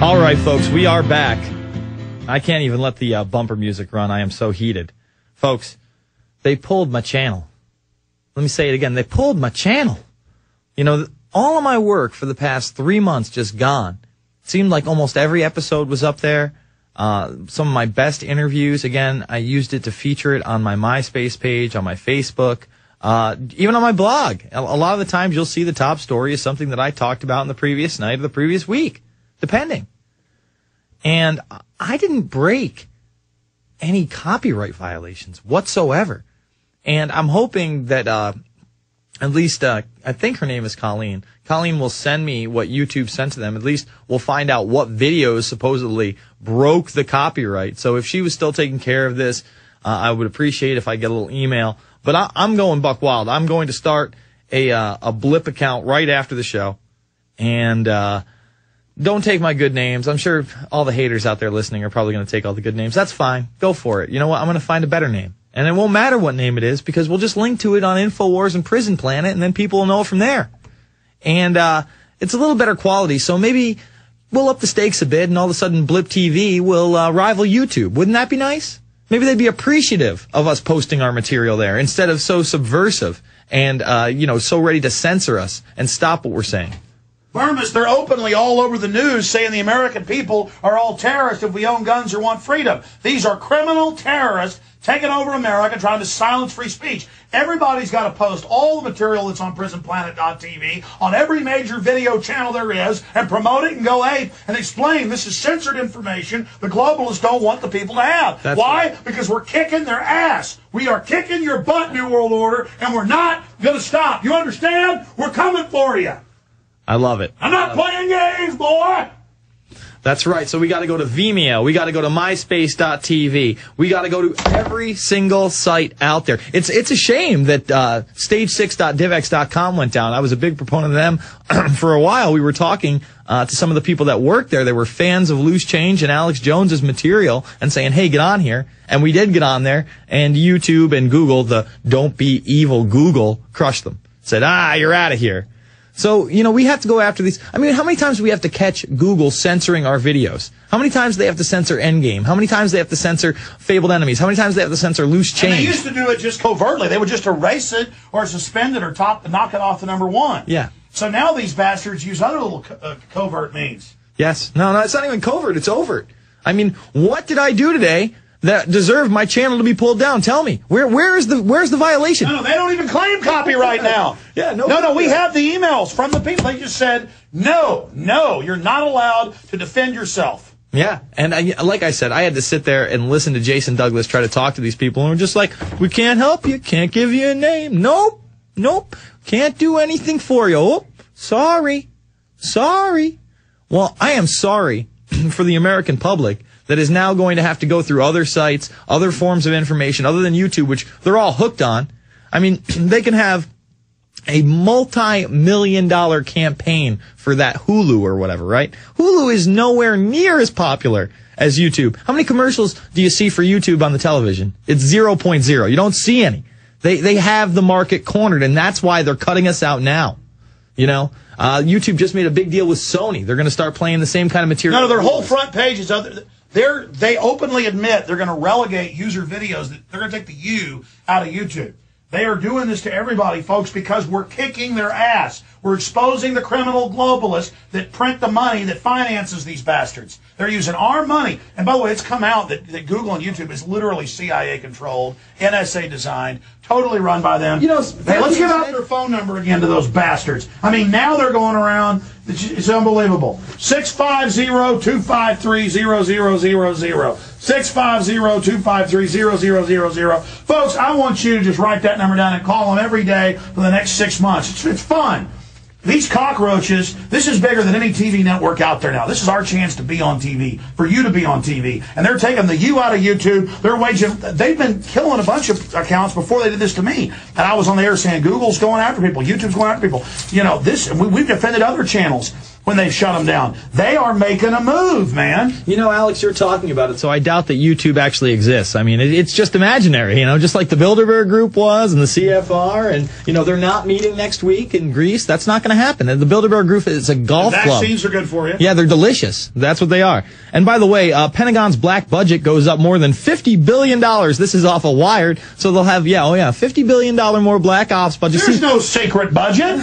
All right, folks, we are back. I can't even let the bumper music run. I am so heated. Folks, they pulled my channel. Let me say it again. They pulled my channel. You know, all of my work for the past 3 months just gone. It seemed like almost every episode was up there. Some of my best interviews, again, I used it to feature it on my MySpace page, on my Facebook, even on my blog. A lot of the times you'll see the top story is something that I talked about in the previous night or the previous week, depending. And I didn't break any copyright violations whatsoever. And I'm hoping that at least I think her name is Colleen. Colleen will send me what YouTube sent to them. At least we'll find out what videos supposedly broke the copyright. So if she was still taking care of this, I would appreciate if I get a little email. But I'm going buck wild. I'm going to start a Blip account right after the show. And don't take my good names. I'm sure all the haters out there listening are probably going to take all the good names. That's fine. Go for it. You know what? I'm going to find a better name. And it won't matter what name it is because we'll just link to it on InfoWars and Prison Planet, and then people will know it from there. And it's a little better quality, so maybe we'll up the stakes a bit, and all of a sudden Blip TV will rival YouTube. Wouldn't that be nice? Maybe they'd be appreciative of us posting our material there instead of so subversive and, so ready to censor us and stop what we're saying. Burmas, they're openly all over the news saying the American people are all terrorists if we own guns or want freedom. These are criminal terrorists taking over America, trying to silence free speech. Everybody's got to post all the material that's on prisonplanet.tv on every major video channel there is and promote it and go ape and explain this is censored information the globalists don't want the people to have. Why? Because we're kicking their ass. We are kicking your butt, New World Order, and we're not going to stop. You understand? We're coming for you. I love it. I'm not playing games, boy. That's right. So we got to go to Vimeo. We got to go to MySpace.tv. We got to go to every single site out there. It's a shame that Stage6.divx.com went down. I was a big proponent of them for a while. We were talking to some of the people that worked there. They were fans of Loose Change and Alex Jones's material and saying, hey, get on here. And we did get on there. And YouTube and Google, the don't be evil Google, crushed them. Said, you're out of here. So, we have to go after these. I mean, how many times do we have to catch Google censoring our videos? How many times do they have to censor Endgame? How many times do they have to censor Fabled Enemies? How many times do they have to censor Loose Change? And they used to do it just covertly. They would just erase it or suspend it or knock it off to #1. Yeah. So now these bastards use other little covert means. Yes. No, it's not even covert. It's overt. I mean, what did I do today that deserved my channel to be pulled down? Tell me. Where's the violation? No, they don't even claim copyright now. Yeah, No, we have the emails from the people. They just said, no, you're not allowed to defend yourself. Yeah, and like I said, I had to sit there and listen to Jason Douglas try to talk to these people, and we're just like, we can't help you, can't give you a name. Nope, can't do anything for you. Oh, sorry. Well, I am sorry for the American public that is now going to have to go through other sites, other forms of information other than YouTube, which they're all hooked on. I mean, they can have a multi-million-dollar campaign for that Hulu or whatever, right? Hulu is nowhere near as popular as YouTube. How many commercials do you see for YouTube on the television? It's 0.0. You don't see any. They have the market cornered, and that's why they're cutting us out now. YouTube just made a big deal with Sony. They're going to start playing the same kind of material. No, their whole front page is other. They openly admit they're going to relegate user videos. They're going to take the U out of YouTube. They are doing this to everybody, folks, because we're kicking their ass. We're exposing the criminal globalists that print the money that finances these bastards. They're using our money. And by the way, it's come out that Google and YouTube is literally CIA-controlled, NSA designed, totally run by them. Hey, let's give out their phone number again to those bastards. I mean, now they're going around. It's unbelievable. 650-253-0000. 650-253-0000. Folks, I want you to just write that number down and call them every day for the next 6 months. It's fun. These cockroaches, this is bigger than any TV network out there now. This is our chance to be on TV, for you to be on TV. And they're taking the U out of YouTube. They've been killing a bunch of accounts before they did this to me. And I was on the air saying Google's going after people, YouTube's going after people. We've defended other channels. when they've shut them down. They are making a move, man. You know, Alex, you're talking about it, so I doubt that YouTube actually exists. I mean, it's just imaginary, you know, just like the Bilderberg Group was and the CFR, and, you know, they're not meeting next week in Greece. That's not going to happen. The Bilderberg Group is a golf club. Vaccines are good for you. Yeah, they're delicious. That's what they are. And by the way, Pentagon's black budget goes up more than $50 billion. This is off of Wired, so they'll have, $50 billion more black ops budget. There's no secret budget.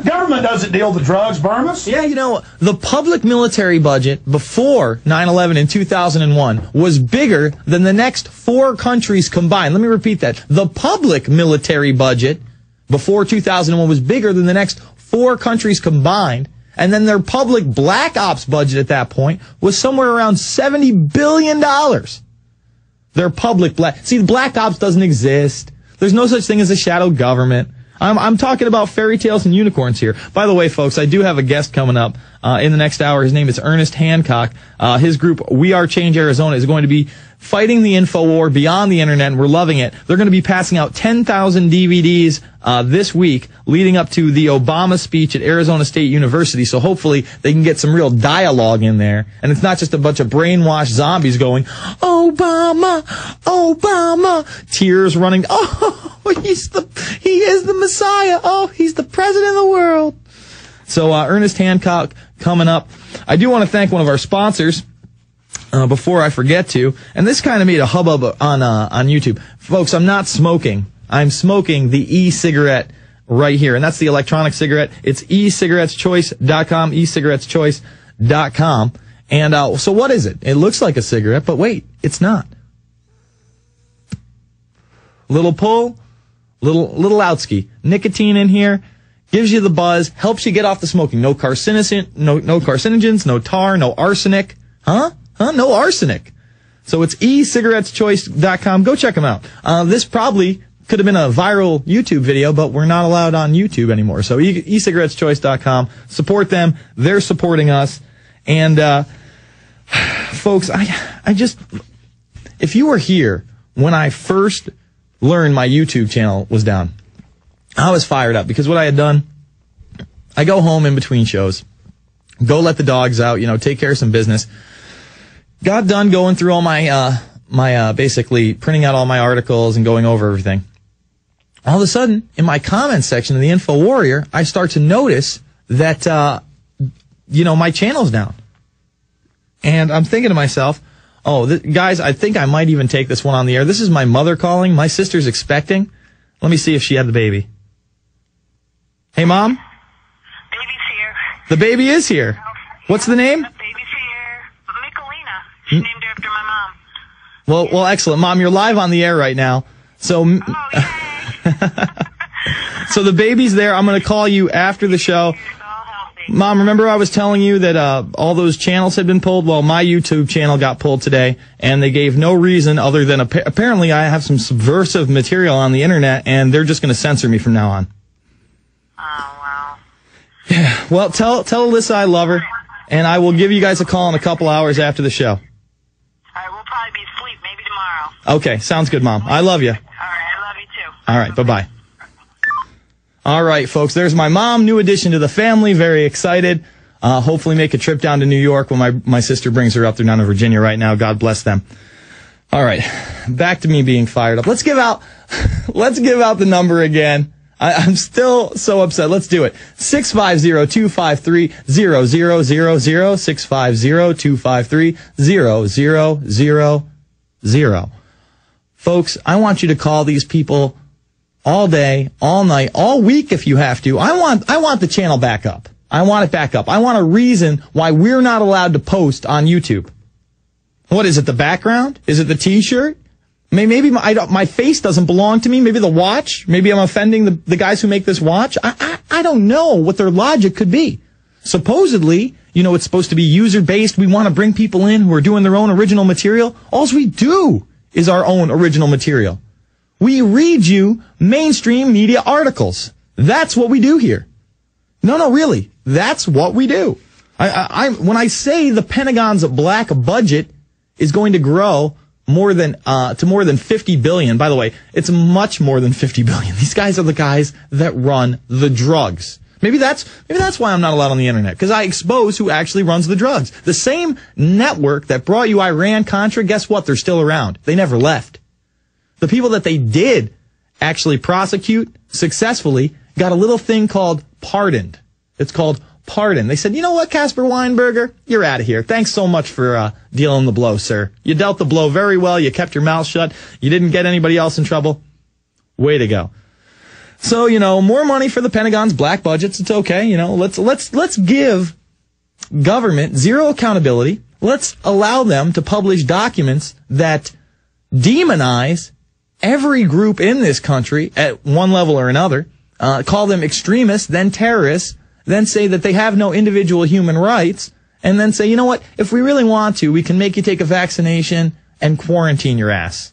Government doesn't deal with drugs, Bermas. Yeah, you know, the public military budget before 9/11 in 2001 was bigger than the next 4 countries combined. Let me repeat that. The public military budget before 2001 was bigger than the next 4 countries combined. And then their public black ops budget at that point was somewhere around $70 billion. Their public See, black ops doesn't exist. There's no such thing as a shadow government. I'm talking about fairy tales and unicorns here. By the way, folks, I do have a guest coming up in the next hour. His name is Ernest Hancock. His group, We Are Change Arizona, is going to be fighting the info war beyond the internet, and we're loving it. They're going to be passing out 10,000 DVDs this week leading up to the Obama speech at Arizona State University. So hopefully they can get some real dialogue in there. And it's not just a bunch of brainwashed zombies going, Obama, Obama, tears running. Oh, he is the Messiah. Oh, he's the president of the world. So Ernest Hancock coming up. I do want to thank one of our sponsors. Before I forget to, and this kind of made a hubbub on YouTube. Folks, I'm not smoking. I'm smoking the e-cigarette right here, and that's the electronic cigarette. It's ecigaretteschoice.com, ecigaretteschoice.com. And so what is it? It looks like a cigarette, but wait, it's not. Little pull, little outski. Nicotine in here, gives you the buzz, helps you get off the smoking. No carcinogens, no tar, no arsenic. Huh? No arsenic. So it's ecigaretteschoice.com. Go check them out. This probably could have been a viral YouTube video, but we're not allowed on YouTube anymore. So ecigaretteschoice.com. Support them. They're supporting us. And, folks, I just, if you were here when I first learned my YouTube channel was down, I was fired up because what I had done, I go home in between shows, go let the dogs out, take care of some business. Got done going through all my basically printing out all my articles and going over everything. All of a sudden, in my comments section of the Info Warrior, I start to notice that, my channel's down. And I'm thinking to myself, guys, I think I might even take this one on the air. This is my mother calling. My sister's expecting. Let me see if she had the baby. Hey, Mom? Baby's here. The baby is here. What's the name? She's named after my mom. Well, excellent. Mom, you're live on the air right now. So, so the baby's there. I'm going to call you after the show. Mom, remember I was telling you that all those channels had been pulled? Well, my YouTube channel got pulled today, and they gave no reason other than apparently I have some subversive material on the internet, and they're just going to censor me from now on. Oh, wow. Yeah. Well, tell Alyssa I love her, and I will give you guys a call in a couple hours after the show. We'll probably be asleep, maybe tomorrow. Okay, sounds good, Mom. I love you. All right, I love you too. All right, bye-bye. All right, folks, there's my mom, new addition to the family, very excited. Hopefully make a trip down to New York when my sister brings her up. They're down in Virginia right now. God bless them. All right, back to me being fired up. Let's give out the number again. I'm still so upset. Let's do it. 650-253-0000, 650-253-0000. Folks, I want you to call these people all day, all night, all week if you have to. I want the channel back up. I want it back up. I want a reason why we're not allowed to post on YouTube. What is it, the background? Is it the T-shirt? Maybe my face doesn't belong to me. Maybe the watch. Maybe I'm offending the guys who make this watch. I don't know what their logic could be. Supposedly, it's supposed to be user-based. We want to bring people in who are doing their own original material. All we do is our own original material. We read you mainstream media articles. That's what we do here. No, really. That's what we do. When I say the Pentagon's black budget is going to grow to more than $50 billion. By the way, it's much more than $50 billion. These guys are the guys that run the drugs. Maybe that's why I'm not allowed on the internet, because I expose who actually runs the drugs. The same network that brought you Iran-Contra, guess what? They're still around. They never left. The people that they did actually prosecute successfully got a little thing called pardoned. It's called pardon. They said, you know what, Casper Weinberger? You're out of here. Thanks so much for dealing the blow, sir. You dealt the blow very well. You kept your mouth shut. You didn't get anybody else in trouble. Way to go. So, you know, more money for the Pentagon's black budgets. It's okay. You know, let's give government zero accountability. Let's allow them to publish documents that demonize every group in this country at one level or another, call them extremists, then terrorists, then say that they have no individual human rights, and then say, you know what, if we really want to, we can make you take a vaccination and quarantine your ass.